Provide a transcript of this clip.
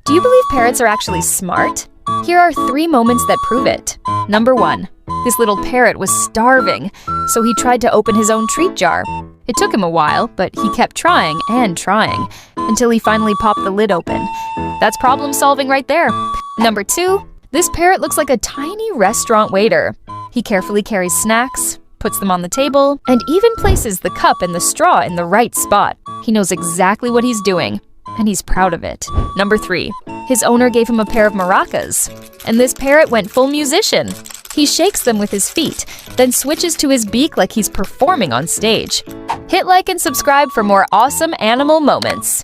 Do you believe parrots are actually smart? Here are 3 moments that prove it. Number 1. This little parrot was starving, so he tried to open his own treat jar. It took him a while, but he kept trying and trying, until he finally popped the lid open. That's problem solving right there. Number 2. This parrot looks like a tiny restaurant waiter. He carefully carries snacks, puts them on the table, and even places the cup and the straw in the right spot. He knows exactly what he's doing, and he's proud of it. Number 3. His owner gave him a pair of maracas, and this parrot went full musician. He shakes them with his feet, then switches to his beak like he's performing on stage. Hit like and subscribe for more awesome animal moments.